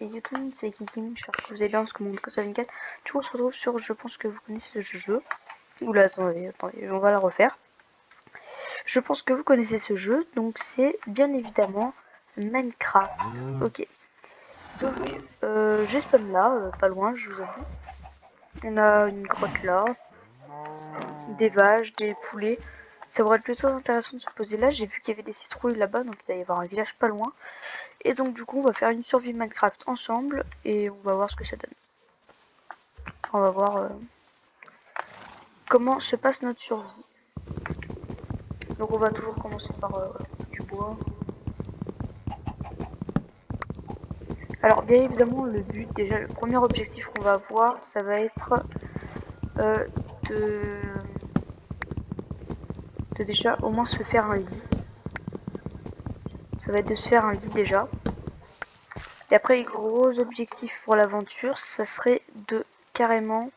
Et du tout, c'est Kiki, j'espère que vous allez bien parce que mon code ça va nickel. Du coup, on se retrouve sur, je pense que vous connaissez ce jeu. Oula, attendez, on va la refaire. Je pense que vous connaissez ce jeu, donc c'est bien évidemment Minecraft. Ok. Donc, j'ai spawn là, pas loin, je vous avoue. On a une grotte là, des vaches, des poulets. Ça pourrait être plutôt intéressant de se poser là. J'ai vu qu'il y avait des citrouilles là-bas, donc il va y avoir un village pas loin. Et donc du coup, on va faire une survie Minecraft ensemble et on va voir ce que ça donne. On va voir comment se passe notre survie. Donc on va toujours commencer par du bois. Alors bien évidemment, le but, déjà le premier objectif qu'on va avoir, ça va être de déjà au moins se faire un lit. Ça va être de se faire un lit déjà. Et après, les gros objectifs pour l'aventure, ça serait de carrément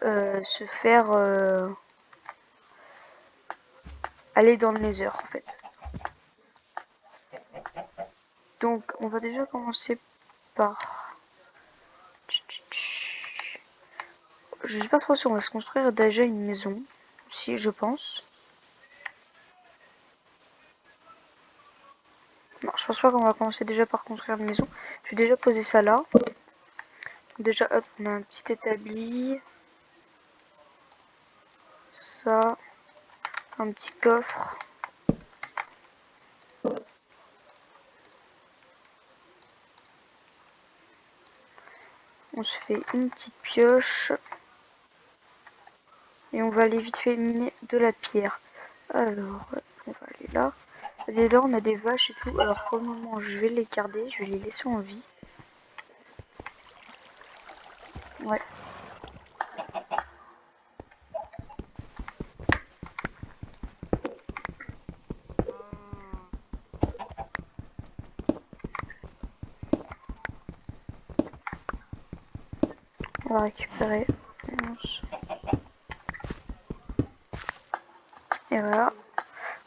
se faire aller dans le nether en fait. Donc on va déjà commencer par... Je sais pas trop si on va se construire déjà une maison. Si, je pense. Non, je pense pas qu'on va commencer déjà par construire une maison. Je vais déjà poser ça là. Déjà, hop, on a un petit établi. Ça. Un petit coffre. On se fait une petite pioche. Et on va aller vite fait miner de la pierre. Alors, on va aller là. Et là, on a des vaches et tout. Alors, pour le moment, je vais les garder. Je vais les laisser en vie. Ouais. On va récupérer 11. Et voilà.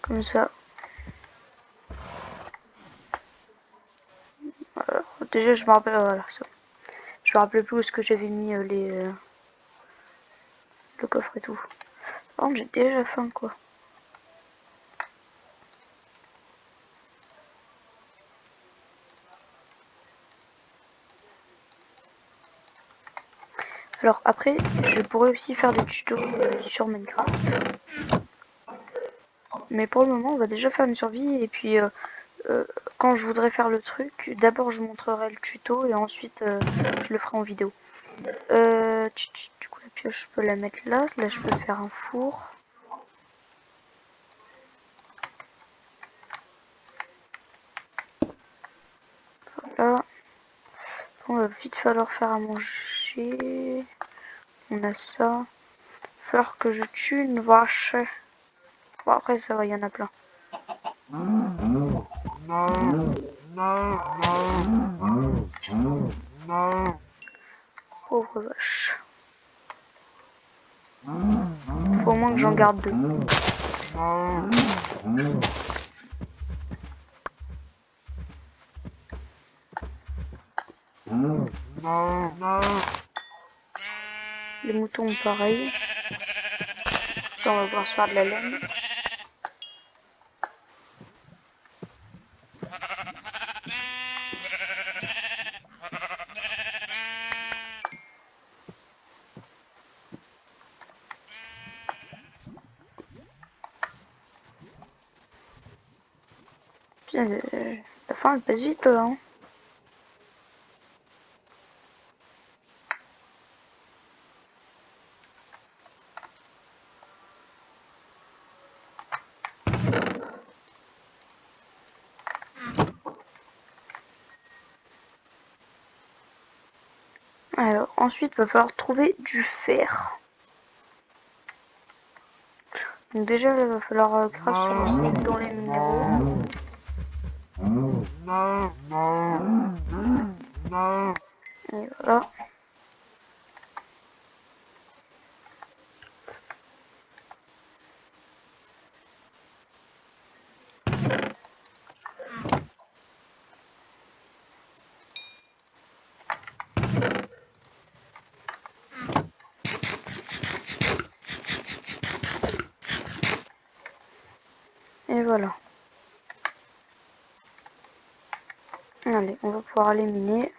Comme ça. Alors, déjà, je me rappelle. Voilà, ça. Je me rappelle plus où est-ce que j'avais mis le coffre et tout. Par contre, j'ai déjà faim, quoi. Alors après, je pourrais aussi faire des tutos sur Minecraft. Mais pour le moment, on va déjà faire une survie. Et puis, quand je voudrais faire le truc, d'abord je montrerai le tuto et ensuite je le ferai en vidéo. Du coup, la pioche, je peux la mettre là. Là, je peux faire un four. Voilà. On va vite falloir faire à manger. On a ça. Il va falloir que je tue une vache. Bon, après, ça va, il y en a plein. Pauvre vache. Faut au moins que j'en garde 2. Les moutons, pareil. Ça, on va pouvoir se faire de la laine. Putain, la fin, elle passe vite, là. Hein. Alors, ensuite, il va falloir trouver du fer. Donc déjà, il va falloir grave se lancer dans les minéraux. Et voilà. Et voilà. Allez, on va pouvoir aller miner.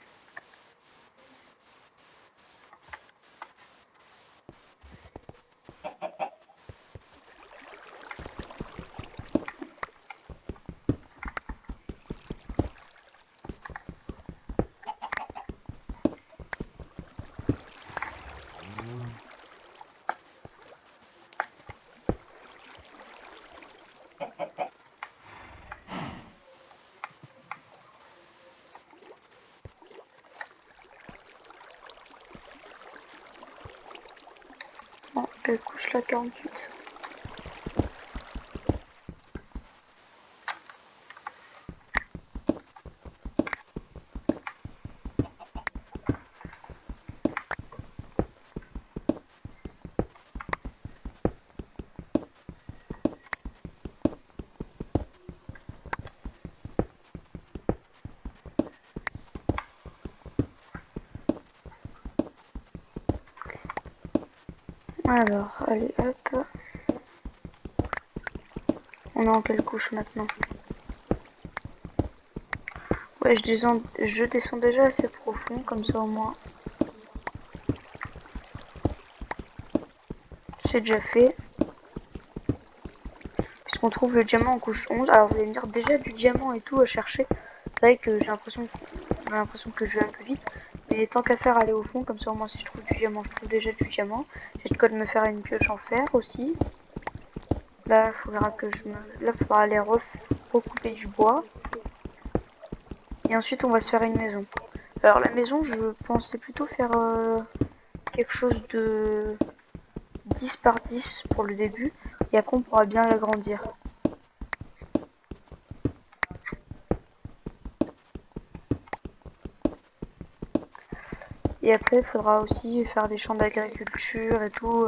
Bon, quelle couche là, 48. Alors, allez, hop. On est en quelle couche maintenant? Ouais, je descends déjà assez profond, comme ça au moins. C'est déjà fait. Puisqu'on trouve le diamant en couche 11. Alors vous allez me dire déjà du diamant et tout à chercher. C'est vrai que j'ai l'impression que je vais un peu vite. Mais tant qu'à faire aller au fond, comme ça au moins si je trouve du diamant, je trouve déjà du diamant. J'ai de quoi de me faire une pioche en fer aussi. Là, il faudra que je me. Là, il faudra aller recouper du bois. Et ensuite on va se faire une maison. Alors la maison, je pensais plutôt faire quelque chose de 10 par 10 pour le début. Et après on pourra bien l'agrandir. Et après il faudra aussi faire des champs d'agriculture et tout.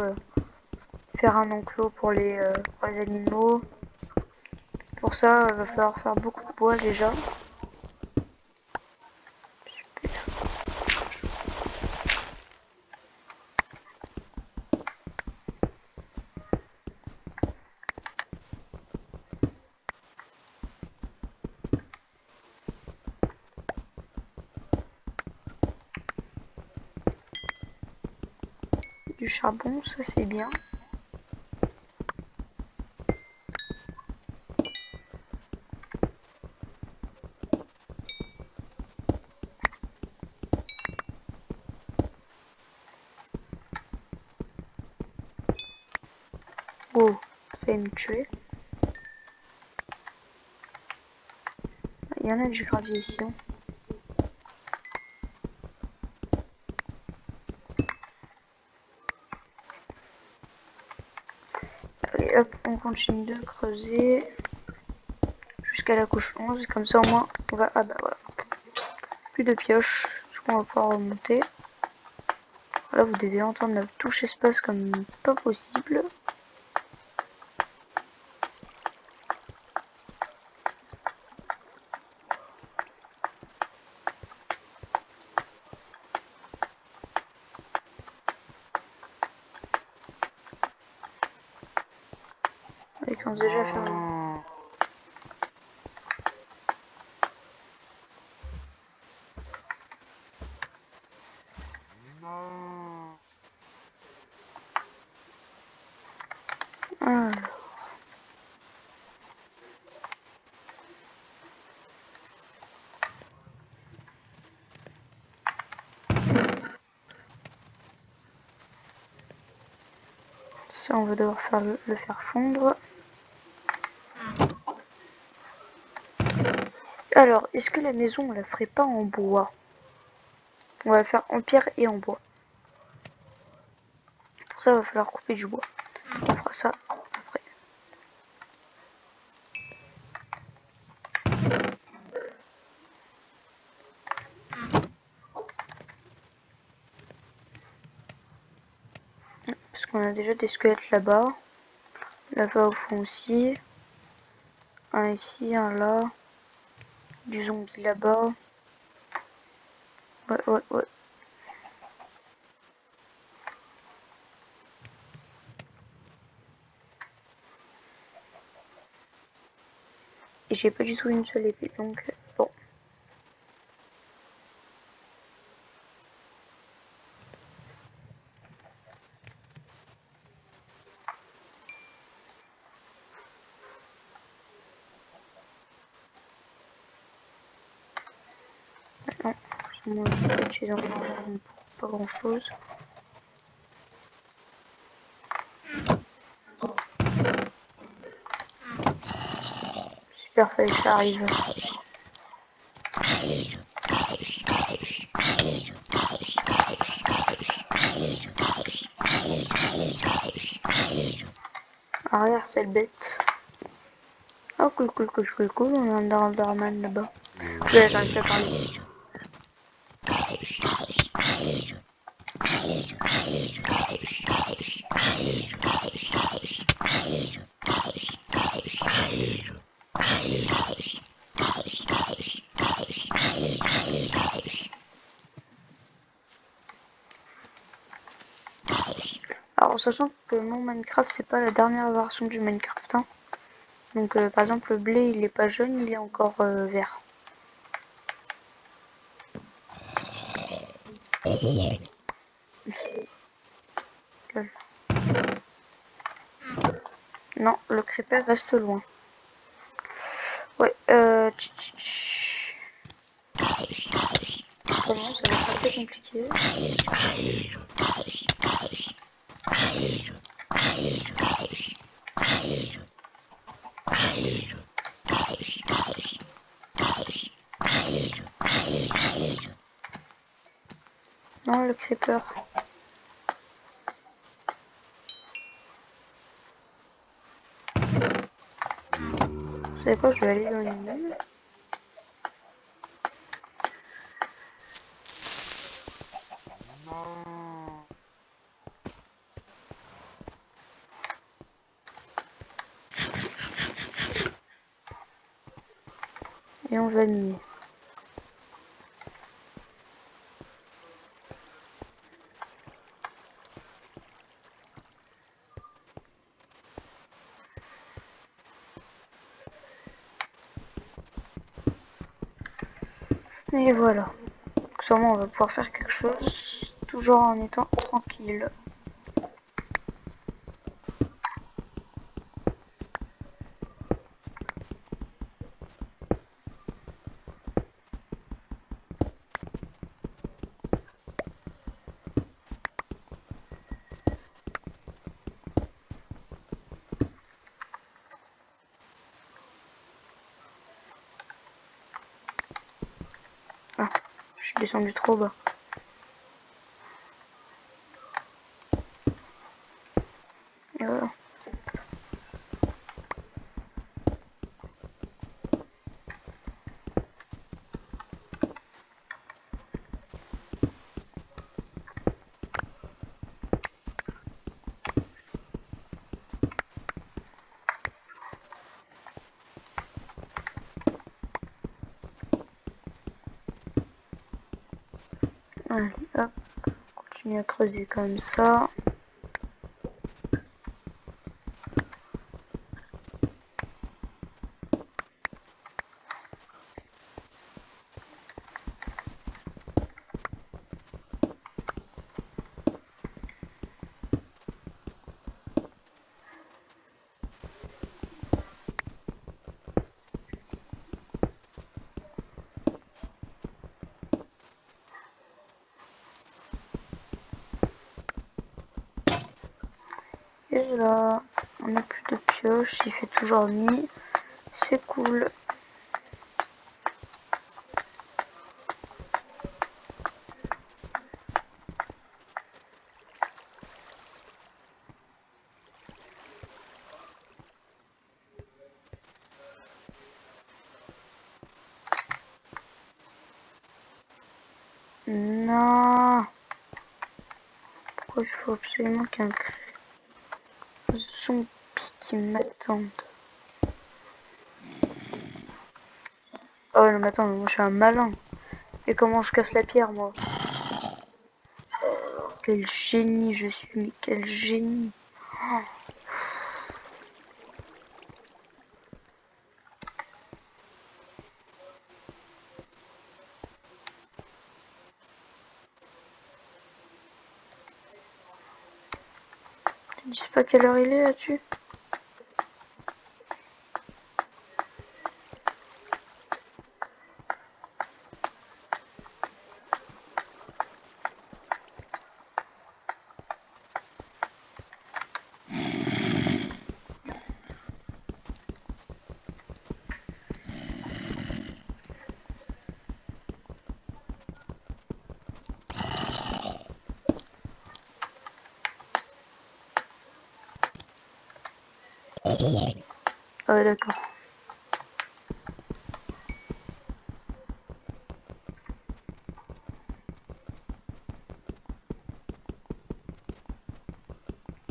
Faire un enclos pour les animaux. Pour ça, il va falloir faire beaucoup de bois déjà. Super. Du charbon, ça c'est bien. Oh, ça me tuer. Il y en a du gravier ici. Hein. Allez hop, on continue de creuser jusqu'à la couche 11. Comme ça au moins on va... Ah bah voilà. Plus de pioches. Du coup on va pouvoir remonter. Là vous devez entendre la touche espace comme pas possible. Et qu'on s'est déjà fait un... Alors. Ça on va devoir faire le faire fondre. Alors, est-ce que la maison on la ferait pas en bois? On va la faire en pierre et en bois. Pour ça, il va falloir couper du bois. On fera ça après. Parce qu'on a déjà des squelettes là-bas. Là-bas au fond aussi. Un ici, un là. Du zombie là-bas. Ouais, ouais, ouais. Et j'ai pas du tout une seule épée, donc bon. Non, moi j'ai dans pour pas grand chose. Super, fallait que ça arrive. Arrière, cette bête. Oh, cool, cool, cool, cool, cool. On a un Enderman là-bas. Ouais, j'arrive pas à parler. Alors, sachant que mon Minecraft, c'est pas la dernière version du Minecraft. Hein. Donc, par exemple, le blé, il est pas jaune, il est encore vert. Non, le creeper reste loin. Ouais, Comment ça va être assez compliqué. Non, le creeper. Vous savez quoi, je vais aller dans une mine. Et on va miner. Et voilà. Donc, sûrement on va pouvoir faire quelque chose, toujours en étant tranquille. Ah, je suis descendu trop bas. Et voilà. Allez, hop. Continue à creuser comme ça. Et là, on n'a plus de pioche, il fait toujours nuit. C'est cool. Non. Pourquoi il faut absolument qu'un zombie qui m'attende? Oh non mais attends, moi je suis un malin. Et comment je casse la pierre moi? Quel génie je suis, mais quel génie. Je sais pas quelle heure il est là-dessus. Ah ouais, d'accord.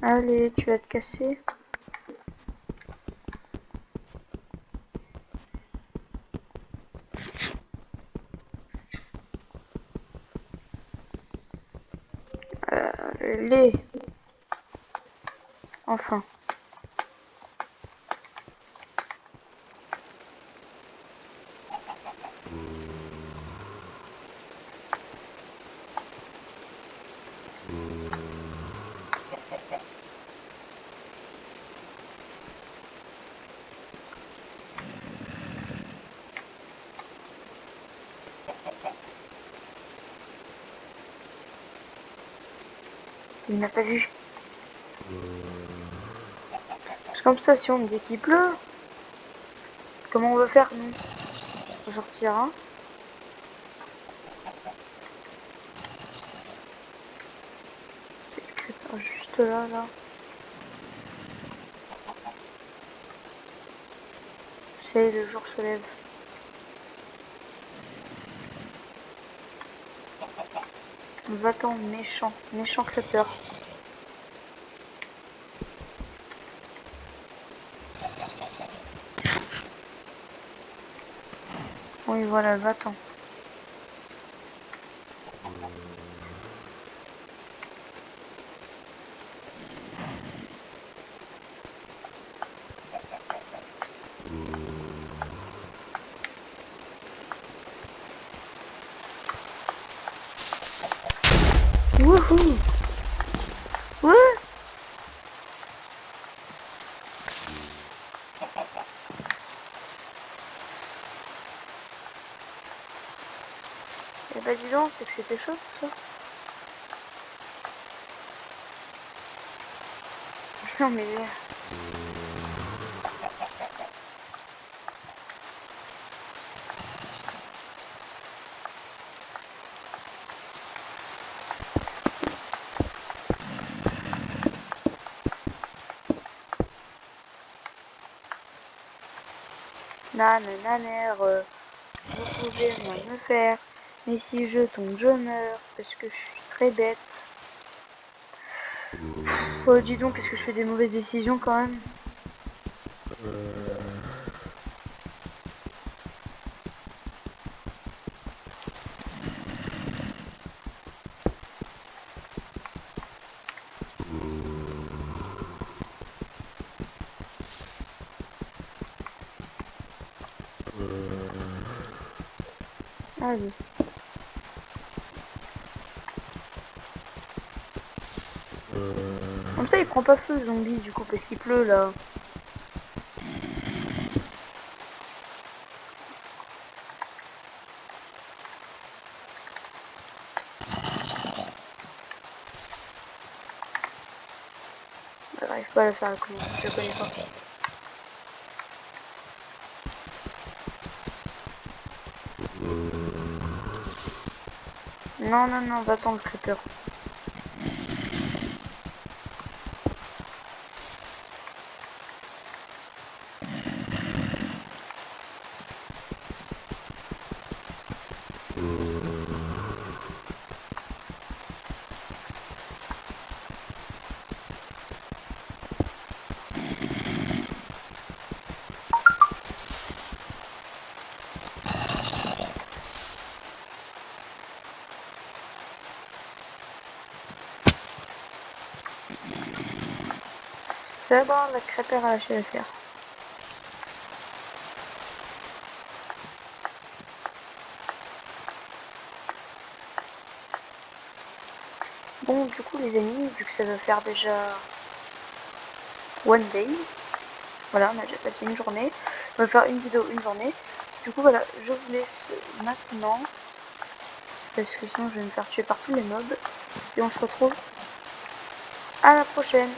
Allez, tu vas te casser. Allez. Enfin. Il n'a pas vu. C'est comme ça, si on me dit qu'il pleut, comment on veut faire, nous? Faut sortir, hein? C'est écrit juste là, là. C'est le jour se lève. Va-t'en, méchant, méchant creeper. Oui, voilà, va-t'en. Wouhou! Ouais! Eh bah dis donc, c'est que c'était chaud tout ça. Non mais... Nananère, vous pouvez rien me faire. Mais si je tombe, je meurs. Parce que je suis très bête. Oh, dis donc, qu'est-ce que je fais des mauvaises décisions quand même. Allez. Comme ça, il prend pas feu, le zombie, du coup, parce qu'il pleut là. J'arrive pas à la faire la commande, je connais pas. Non, non, non, va-t'en le creeper. C'est bon, la creeper a lâché l'affaire. Bon, du coup, les amis, vu que ça va faire déjà one day. Voilà, on a déjà passé une journée. On va faire une vidéo une journée. Du coup voilà, je vous laisse maintenant. Parce que sinon je vais me faire tuer par tous les mobs. Et on se retrouve à la prochaine.